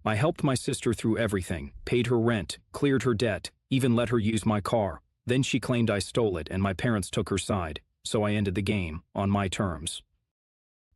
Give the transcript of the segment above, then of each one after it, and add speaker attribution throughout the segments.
Speaker 1: I helped my sister through everything, paid her rent, cleared her debt, even let her use my car. Then she claimed I stole it and my parents took her side, so I ended the game, on my terms.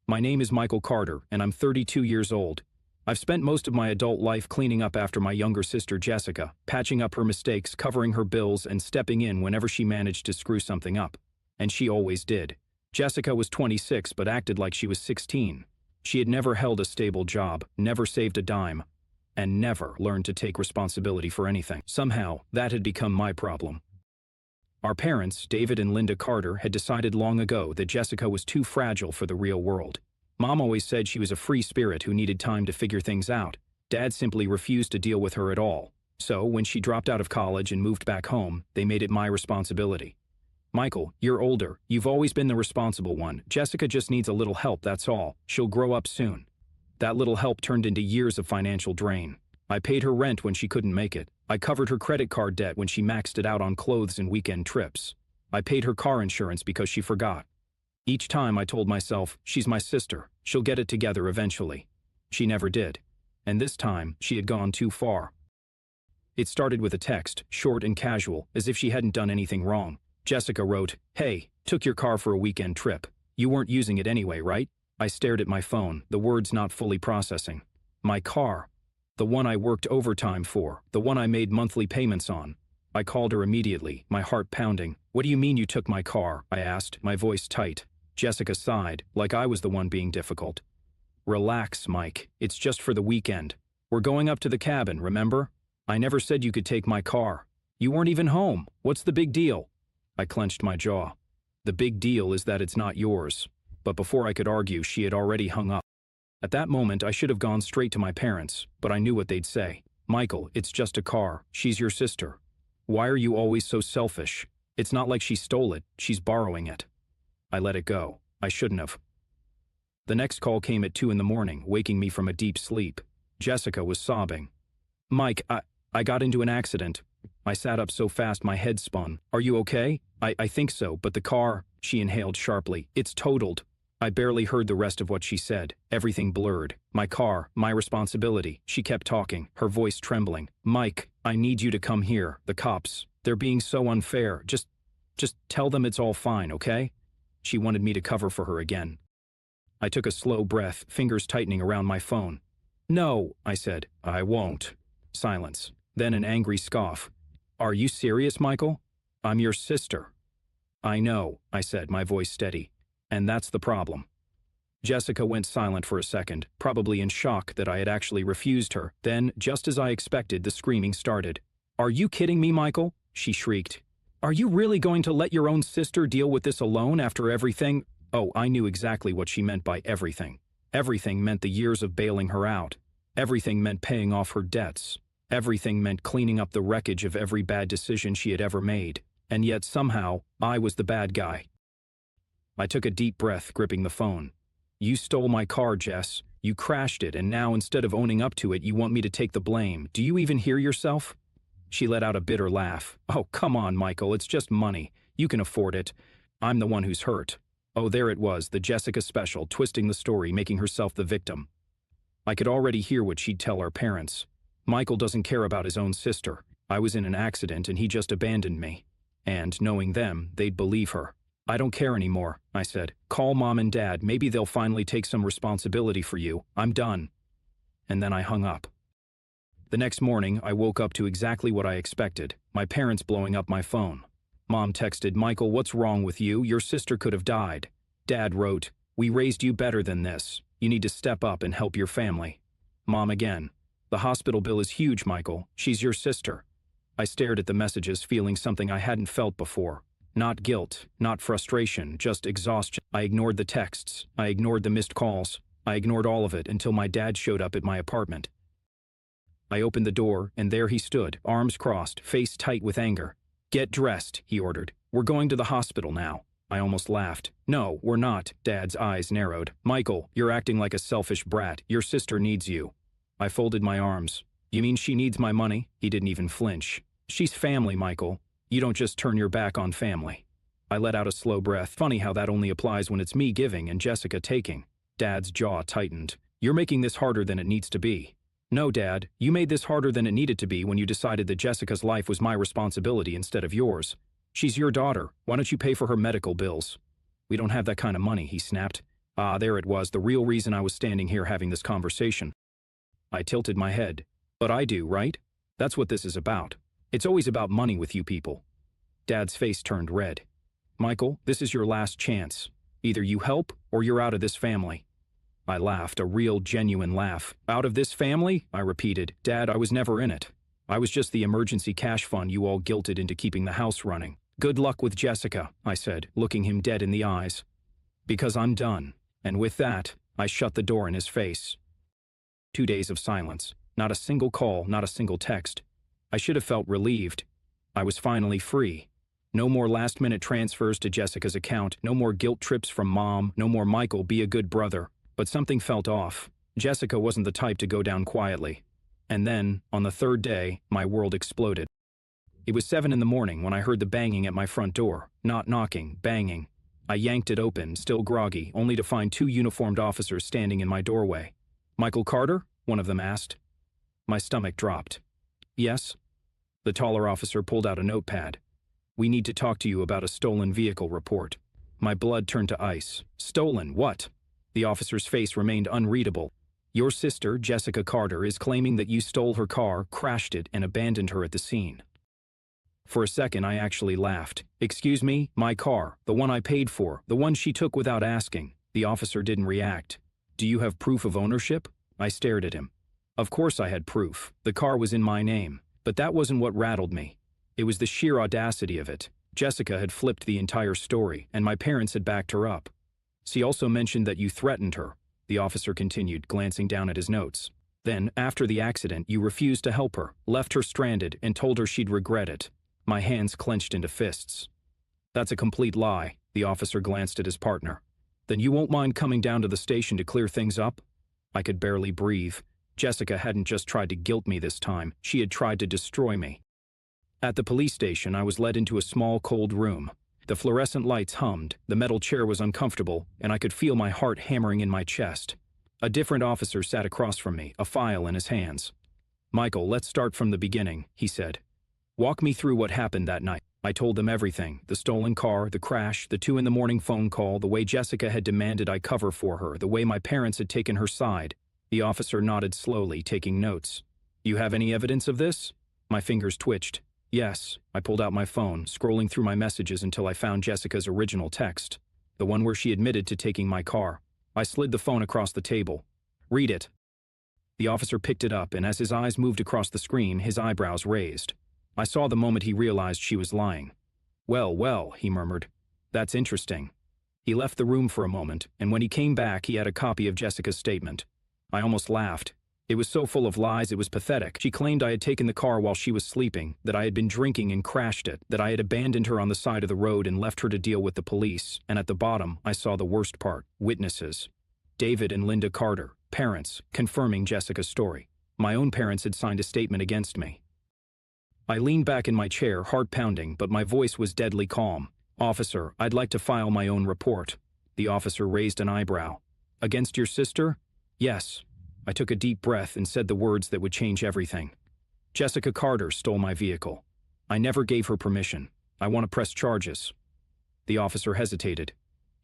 Speaker 1: My name is Michael Carter, and I'm 32 years old. I've spent most of my adult life cleaning up after my younger sister Jessica, patching up her mistakes, covering her bills, and stepping in whenever she managed to screw something up. And she always did. Jessica was 26 but acted like she was 16. She had never held a stable job, never saved a dime, and never learned to take responsibility for anything. Somehow, that had become my problem. Our parents, David and Linda Carter, had decided long ago that Jessica was too fragile for the real world. Mom always said she was a free spirit who needed time to figure things out. Dad simply refused to deal with her at all. So, when she dropped out of college and moved back home, they made it my responsibility. Michael, you're older. You've always been the responsible one. Jessica just needs a little help, that's all. She'll grow up soon. That little help turned into years of financial drain. I paid her rent when she couldn't make it. I covered her credit card debt when she maxed it out on clothes and weekend trips. I paid her car insurance because she forgot. Each time I told myself, she's my sister, she'll get it together eventually. She never did. And this time, she had gone too far. It started with a text, short and casual, as if she hadn't done anything wrong. Jessica wrote, "Hey, took your car for a weekend trip. You weren't using it anyway, right?" I stared at my phone, the words not fully processing. My car. The one I worked overtime for, the one I made monthly payments on. I called her immediately, my heart pounding. "What do you mean you took my car?" I asked, my voice tight. Jessica sighed, like I was the one being difficult. "Relax, Mike. It's just for the weekend. We're going up to the cabin, remember? I never said you could take my car. You weren't even home. What's the big deal?" I clenched my jaw. "The big deal is that it's not yours." But before I could argue, she had already hung up. At that moment, I should have gone straight to my parents, but I knew what they'd say. "Michael, it's just a car. She's your sister. Why are you always so selfish? It's not like she stole it. She's borrowing it." I let it go. I shouldn't have. The next call came at 2 in the morning, waking me from a deep sleep. Jessica was sobbing. "Mike, I got into an accident." I sat up so fast my head spun. "Are you okay?" I think so, but the car," she inhaled sharply. "It's totaled." I barely heard the rest of what she said. Everything blurred. "My car, my responsibility." She kept talking, her voice trembling. "Mike, I need you to come here. The cops. They're being so unfair. Just tell them it's all fine, okay?" She wanted me to cover for her again. I took a slow breath, fingers tightening around my phone. "No," I said. "I won't." Silence. Then an angry scoff. "Are you serious, Michael? I'm your sister." "I know," I said, my voice steady. "And that's the problem." Jessica went silent for a second, probably in shock that I had actually refused her. Then, just as I expected, the screaming started. "Are you kidding me, Michael?" she shrieked. "Are you really going to let your own sister deal with this alone after everything?" Oh, I knew exactly what she meant by everything. Everything meant the years of bailing her out. Everything meant paying off her debts. Everything meant cleaning up the wreckage of every bad decision she had ever made. And yet somehow, I was the bad guy. I took a deep breath, gripping the phone. "You stole my car, Jess. You crashed it, and now instead of owning up to it, you want me to take the blame. Do you even hear yourself?" She let out a bitter laugh. "Oh, come on, Michael, it's just money. You can afford it. I'm the one who's hurt." Oh, there it was, the Jessica special, twisting the story, making herself the victim. I could already hear what she'd tell our parents. "Michael doesn't care about his own sister. I was in an accident and he just abandoned me." And, knowing them, they'd believe her. "I don't care anymore," I said. "Call Mom and Dad. Maybe they'll finally take some responsibility for you. I'm done." And then I hung up. The next morning, I woke up to exactly what I expected, my parents blowing up my phone. Mom texted, "Michael, what's wrong with you? Your sister could have died." Dad wrote, "We raised you better than this. You need to step up and help your family." Mom again, "The hospital bill is huge, Michael. She's your sister." I stared at the messages, feeling something I hadn't felt before. Not guilt, not frustration, just exhaustion. I ignored the texts. I ignored the missed calls. I ignored all of it until my dad showed up at my apartment. I opened the door, and there he stood, arms crossed, face tight with anger. "Get dressed," he ordered. "We're going to the hospital now." I almost laughed. "No, we're not." Dad's eyes narrowed. "Michael, you're acting like a selfish brat. Your sister needs you." I folded my arms. "You mean she needs my money?" He didn't even flinch. "She's family, Michael. You don't just turn your back on family." I let out a slow breath. Funny how that only applies when it's me giving and Jessica taking. Dad's jaw tightened. "You're making this harder than it needs to be." No, Dad, you made this harder than it needed to be when you decided that Jessica's life was my responsibility instead of yours. She's your daughter. Why don't you pay for her medical bills? We don't have that kind of money, he snapped. Ah, there it was, the real reason I was standing here having this conversation. I tilted my head. But I do, right? That's what this is about. It's always about money with you people. Dad's face turned red. Michael, this is your last chance. Either you help or you're out of this family. I laughed, a real, genuine laugh. Out of this family? I repeated. Dad, I was never in it. I was just the emergency cash fund you all guilted into keeping the house running. Good luck with Jessica, I said, looking him dead in the eyes. Because I'm done. And with that, I shut the door in his face. 2 days of silence. Not a single call, not a single text. I should have felt relieved. I was finally free. No more last-minute transfers to Jessica's account, no more guilt trips from Mom, no more Michael, be a good brother. But something felt off. Jessica wasn't the type to go down quietly. And then, on the third day, my world exploded. It was 7 in the morning when I heard the banging at my front door. Not knocking, banging. I yanked it open, still groggy, only to find 2 uniformed officers standing in my doorway. Michael Carter? One of them asked. My stomach dropped. Yes? The taller officer pulled out a notepad. We need to talk to you about a stolen vehicle report. My blood turned to ice. Stolen what? The officer's face remained unreadable. Your sister, Jessica Carter, is claiming that you stole her car, crashed it, and abandoned her at the scene. For a second, I actually laughed. Excuse me, my car, the one I paid for, the one she took without asking. The officer didn't react. Do you have proof of ownership? I stared at him. Of course I had proof. The car was in my name. But that wasn't what rattled me. It was the sheer audacity of it. Jessica had flipped the entire story, and my parents had backed her up. She also mentioned that you threatened her, the officer continued, glancing down at his notes. Then, after the accident, you refused to help her, left her stranded, and told her she'd regret it. My hands clenched into fists. That's a complete lie, the officer glanced at his partner. Then you won't mind coming down to the station to clear things up? I could barely breathe. Jessica hadn't just tried to guilt me this time, she had tried to destroy me. At the police station, I was led into a small, cold room. The fluorescent lights hummed, the metal chair was uncomfortable, and I could feel my heart hammering in my chest. A different officer sat across from me, a file in his hands. Michael, let's start from the beginning, he said. Walk me through what happened that night. I told them everything, the stolen car, the crash, the 2 in the morning phone call, the way Jessica had demanded I cover for her, the way my parents had taken her side. The officer nodded slowly, taking notes. You have any evidence of this? My fingers twitched. Yes, I pulled out my phone, scrolling through my messages until I found Jessica's original text, the one where she admitted to taking my car. I slid the phone across the table. Read it. The officer picked it up, and as his eyes moved across the screen, his eyebrows raised. I saw the moment he realized she was lying. Well, he murmured. That's interesting. He left the room for a moment, and when he came back, he had a copy of Jessica's statement. I almost laughed. It was so full of lies, it was pathetic. She claimed I had taken the car while she was sleeping, that I had been drinking and crashed it, that I had abandoned her on the side of the road and left her to deal with the police, and at the bottom, I saw the worst part, witnesses. David and Linda Carter, parents, confirming Jessica's story. My own parents had signed a statement against me. I leaned back in my chair, heart pounding, but my voice was deadly calm. Officer, I'd like to file my own report. The officer raised an eyebrow. Against your sister? Yes. I took a deep breath and said the words that would change everything. Jessica Carter stole my vehicle. I never gave her permission. I want to press charges. The officer hesitated.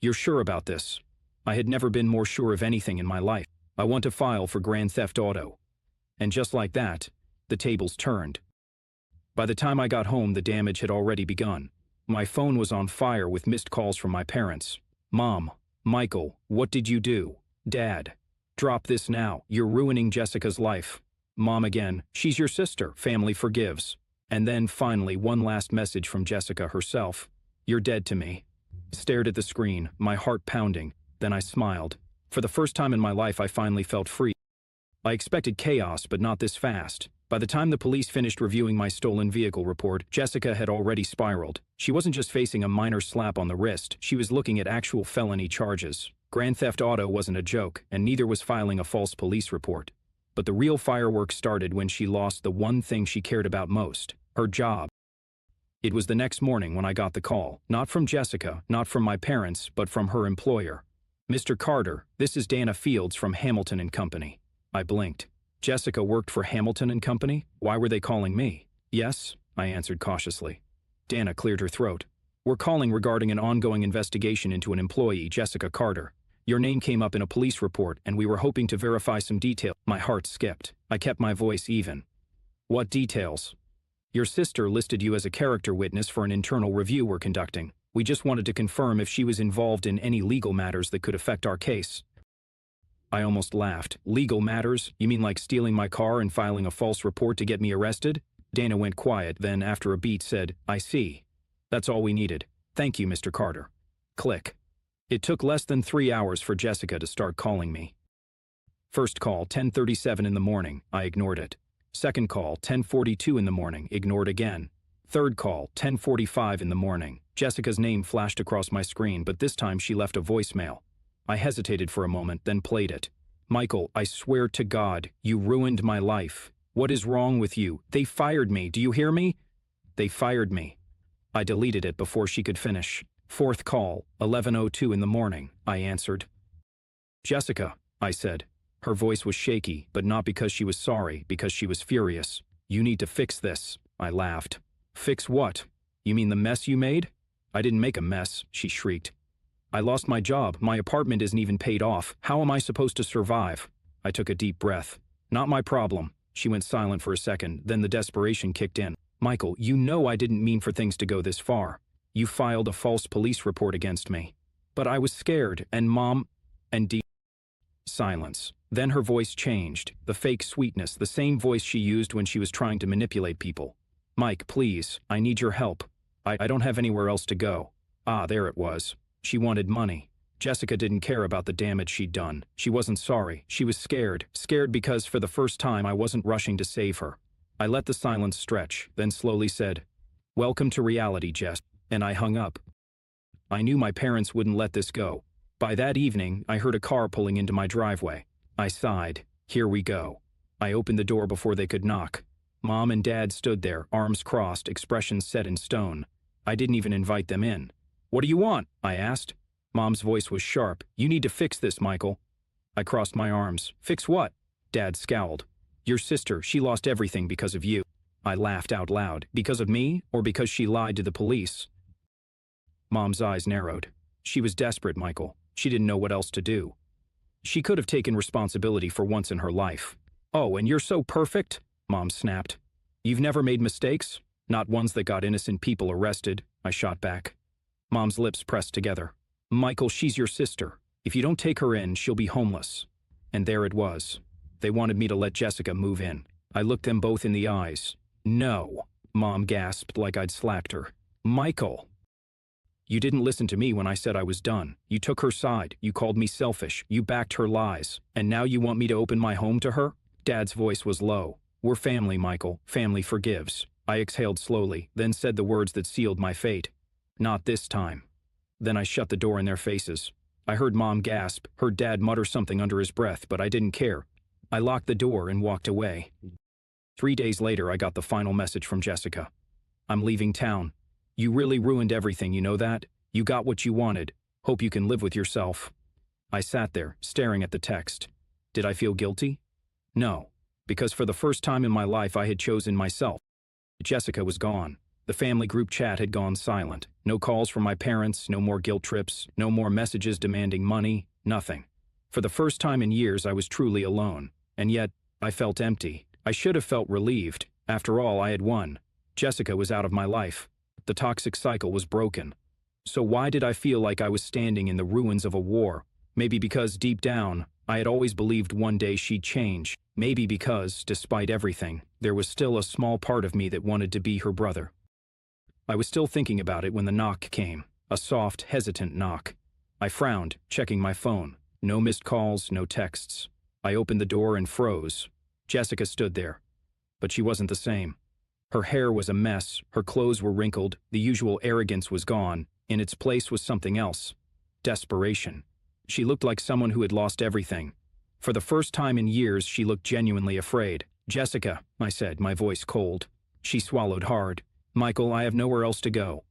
Speaker 1: You're sure about this? I had never been more sure of anything in my life. I want to file for grand theft auto. And just like that, the tables turned. By the time I got home, the damage had already begun. My phone was on fire with missed calls from my parents. Mom, Michael, what did you do? Dad. Drop this now. You're ruining Jessica's life. Mom again. She's your sister. Family forgives. And then, finally, one last message from Jessica herself. You're dead to me. Stared at the screen, my heart pounding. Then I smiled. For the first time in my life, I finally felt free. I expected chaos, but not this fast. By the time the police finished reviewing my stolen vehicle report, Jessica had already spiraled. She wasn't just facing a minor slap on the wrist. She was looking at actual felony charges. Grand theft auto wasn't a joke, and neither was filing a false police report. But the real fireworks started when she lost the one thing she cared about most, her job. It was the next morning when I got the call, not from Jessica, not from my parents, but from her employer. Mr. Carter, this is Dana Fields from Hamilton and Company. I blinked. Jessica worked for Hamilton and Company? Why were they calling me? Yes, I answered cautiously. Dana cleared her throat. We're calling regarding an ongoing investigation into an employee, Jessica Carter. Your name came up in a police report, and we were hoping to verify some detail. My heart skipped. I kept my voice even. What details? Your sister listed you as a character witness for an internal review we're conducting. We just wanted to confirm if she was involved in any legal matters that could affect our case. I almost laughed. Legal matters? You mean like stealing my car and filing a false report to get me arrested? Dana went quiet, then after a beat said, I see. That's all we needed. Thank you, Mr. Carter. Click. It took less than 3 hours for Jessica to start calling me. First call, 10:37 in the morning. I ignored it. Second call, 10:42 in the morning. Ignored again. Third call, 10:45 in the morning. Jessica's name flashed across my screen, but this time she left a voicemail. I hesitated for a moment, then played it. Michael, I swear to God, you ruined my life. What is wrong with you? They fired me. Do you hear me? They fired me. I deleted it before she could finish. Fourth call, 11:02 in the morning. I answered. Jessica, I said. Her voice was shaky, but not because she was sorry, because she was furious. You need to fix this. I laughed. Fix what? You mean the mess you made? I didn't make a mess, she shrieked. I lost my job. My apartment isn't even paid off. How am I supposed to survive? I took a deep breath. Not my problem. She went silent for a second, then the desperation kicked in. Michael, you know I didn't mean for things to go this far. You filed a false police report against me. But I was scared, and Mom, and deep silence. Then her voice changed, the fake sweetness, the same voice she used when she was trying to manipulate people. Mike, please, I need your help. I don't have anywhere else to go. Ah, there it was. She wanted money. Jessica didn't care about the damage she'd done. She wasn't sorry. She was scared. Scared because for the first time I wasn't rushing to save her. I let the silence stretch, then slowly said, Welcome to reality, Jess, and I hung up. I knew my parents wouldn't let this go. By that evening, I heard a car pulling into my driveway. I sighed. Here we go. I opened the door before they could knock. Mom and Dad stood there, arms crossed, expressions set in stone. I didn't even invite them in. What do you want? I asked. Mom's voice was sharp. You need to fix this, Michael. I crossed my arms. Fix what? Dad scowled. Your sister, she lost everything because of you. I laughed out loud. Because of me, or because she lied to the police? Mom's eyes narrowed. She was desperate, Michael. She didn't know what else to do. She could have taken responsibility for once in her life. Oh, and you're so perfect? Mom snapped. You've never made mistakes? Not ones that got innocent people arrested, I shot back. Mom's lips pressed together. Michael, she's your sister. If you don't take her in, she'll be homeless. And there it was. They wanted me to let Jessica move in. I looked them both in the eyes. No, Mom gasped like I'd slapped her. Michael. You didn't listen to me when I said I was done. You took her side. You called me selfish. You backed her lies. And now you want me to open my home to her? Dad's voice was low. We're family, Michael. Family forgives. I exhaled slowly, then said the words that sealed my fate. Not this time. Then I shut the door in their faces. I heard Mom gasp, heard Dad mutter something under his breath, but I didn't care. I locked the door and walked away. 3 days later, I got the final message from Jessica. I'm leaving town. You really ruined everything, you know that? You got what you wanted. Hope you can live with yourself. I sat there, staring at the text. Did I feel guilty? No, because for the first time in my life I had chosen myself. Jessica was gone. The family group chat had gone silent. No calls from my parents, no more guilt trips, no more messages demanding money, nothing. For the first time in years I was truly alone. And yet, I felt empty. I should have felt relieved. After all, I had won. Jessica was out of my life. The toxic cycle was broken. So why did I feel like I was standing in the ruins of a war? Maybe because deep down, I had always believed one day she'd change. Maybe because, despite everything, there was still a small part of me that wanted to be her brother. I was still thinking about it when the knock came. A soft, hesitant knock. I frowned, checking my phone. No missed calls, no texts. I opened the door and froze. Jessica stood there. But she wasn't the same. Her hair was a mess, her clothes were wrinkled, the usual arrogance was gone. In its place was something else. Desperation. She looked like someone who had lost everything. For the first time in years, she looked genuinely afraid. Jessica, I said, my voice cold. She swallowed hard. Michael, I have nowhere else to go.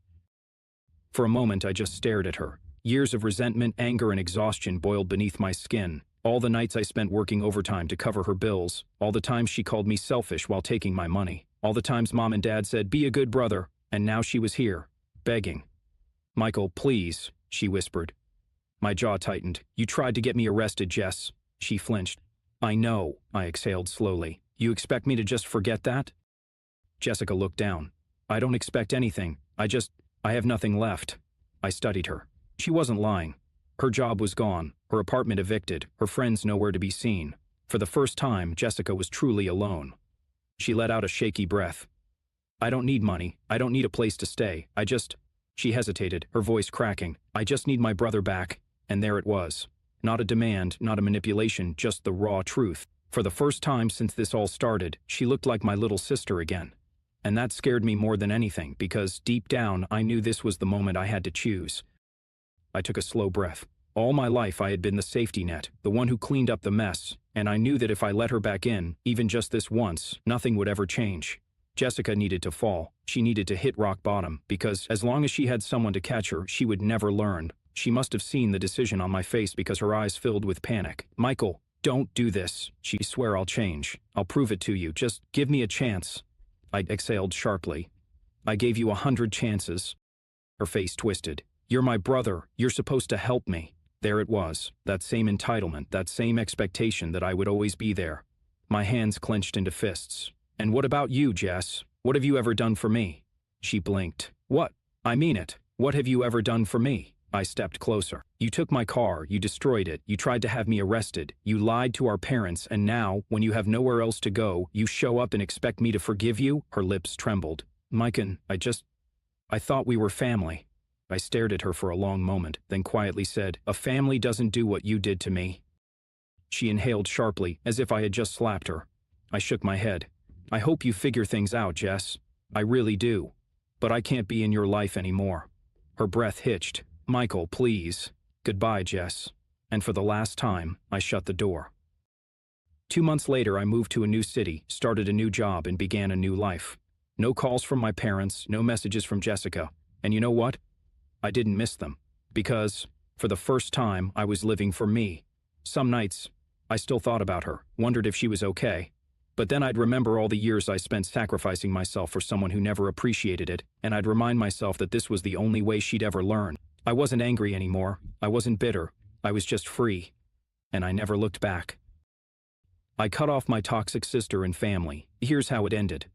Speaker 1: For a moment, I just stared at her. Years of resentment, anger, and exhaustion boiled beneath my skin. All the nights I spent working overtime to cover her bills, all the times she called me selfish while taking my money, all the times Mom and Dad said, "Be a good brother," and now she was here, begging. "Michael, please," she whispered. My jaw tightened. "You tried to get me arrested, Jess." She flinched. "I know," I exhaled slowly. "You expect me to just forget that?" Jessica looked down. "I don't expect anything. I have nothing left." I studied her. She wasn't lying. Her job was gone, her apartment evicted, her friends nowhere to be seen. For the first time, Jessica was truly alone. She let out a shaky breath. "I don't need money. I don't need a place to stay. She hesitated, her voice cracking. "I just need my brother back." And there it was. Not a demand, not a manipulation, just the raw truth. For the first time since this all started, she looked like my little sister again. And that scared me more than anything, because deep down I knew this was the moment I had to choose. I took a slow breath. All my life I had been the safety net, the one who cleaned up the mess, and I knew that if I let her back in, even just this once, nothing would ever change. Jessica needed to fall. She needed to hit rock bottom, because as long as she had someone to catch her, she would never learn. She must have seen the decision on my face because her eyes filled with panic. "Michael, don't do this." "She swear I'll change. I'll prove it to you. Just give me a chance." I exhaled sharply. "I gave you 100 chances." Her face twisted. "You're my brother. You're supposed to help me." There it was, that same entitlement, that same expectation that I would always be there. My hands clenched into fists. "And what about you, Jess? What have you ever done for me?" She blinked. "What? I mean it. What have you ever done for me?" I stepped closer. "You took my car, you destroyed it, you tried to have me arrested, you lied to our parents, and now, when you have nowhere else to go, you show up and expect me to forgive you?" Her lips trembled. "Maiken, I thought we were family." I stared at her for a long moment, then quietly said, "A family doesn't do what you did to me." She inhaled sharply, as if I had just slapped her. I shook my head. "I hope you figure things out, Jess. I really do. But I can't be in your life anymore." Her breath hitched. "Michael, please." "Goodbye, Jess." And for the last time, I shut the door. 2 months later, I moved to a new city, started a new job, and began a new life. No calls from my parents, no messages from Jessica. And you know what? I didn't miss them. Because, for the first time, I was living for me. Some nights, I still thought about her, wondered if she was okay. But then I'd remember all the years I spent sacrificing myself for someone who never appreciated it, and I'd remind myself that this was the only way she'd ever learn. I wasn't angry anymore. I wasn't bitter. I was just free. And I never looked back. I cut off my toxic sister and family. Here's how it ended.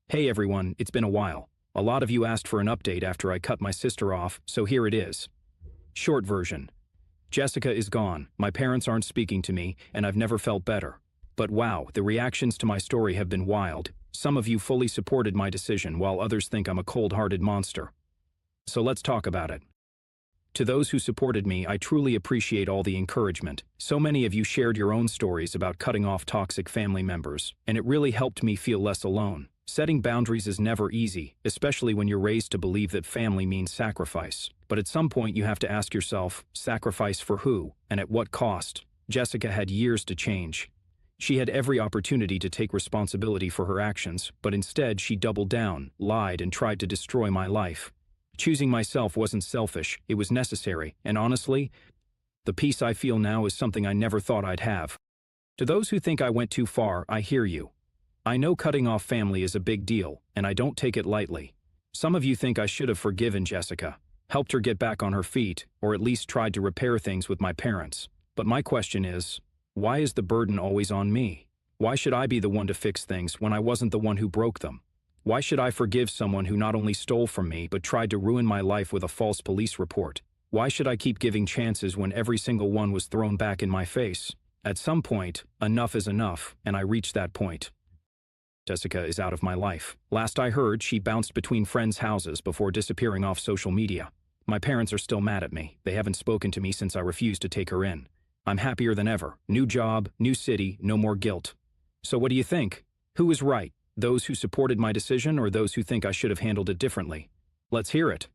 Speaker 1: Hey everyone, it's been a while. A lot of you asked for an update after I cut my sister off, so here it is. Short version. Jessica is gone, my parents aren't speaking to me, and I've never felt better. But wow, the reactions to my story have been wild. Some of you fully supported my decision, while others think I'm a cold-hearted monster. So let's talk about it. To those who supported me, I truly appreciate all the encouragement. So many of you shared your own stories about cutting off toxic family members, and it really helped me feel less alone. Setting boundaries is never easy, especially when you're raised to believe that family means sacrifice. But at some point you have to ask yourself, sacrifice for who, and at what cost? Jessica had years to change. She had every opportunity to take responsibility for her actions, but instead she doubled down, lied, and tried to destroy my life. Choosing myself wasn't selfish, it was necessary, and honestly, the peace I feel now is something I never thought I'd have. To those who think I went too far, I hear you. I know cutting off family is a big deal, and I don't take it lightly. Some of you think I should have forgiven Jessica, helped her get back on her feet, or at least tried to repair things with my parents. But my question is, why is the burden always on me? Why should I be the one to fix things when I wasn't the one who broke them? Why should I forgive someone who not only stole from me but tried to ruin my life with a false police report? Why should I keep giving chances when every single one was thrown back in my face? At some point, enough is enough, and I reached that point. Jessica is out of my life. Last I heard, she bounced between friends' houses before disappearing off social media. My parents are still mad at me. They haven't spoken to me since I refused to take her in. I'm happier than ever. New job, new city, no more guilt. So what do you think? Who is right? Those who supported my decision or those who think I should have handled it differently? Let's hear it.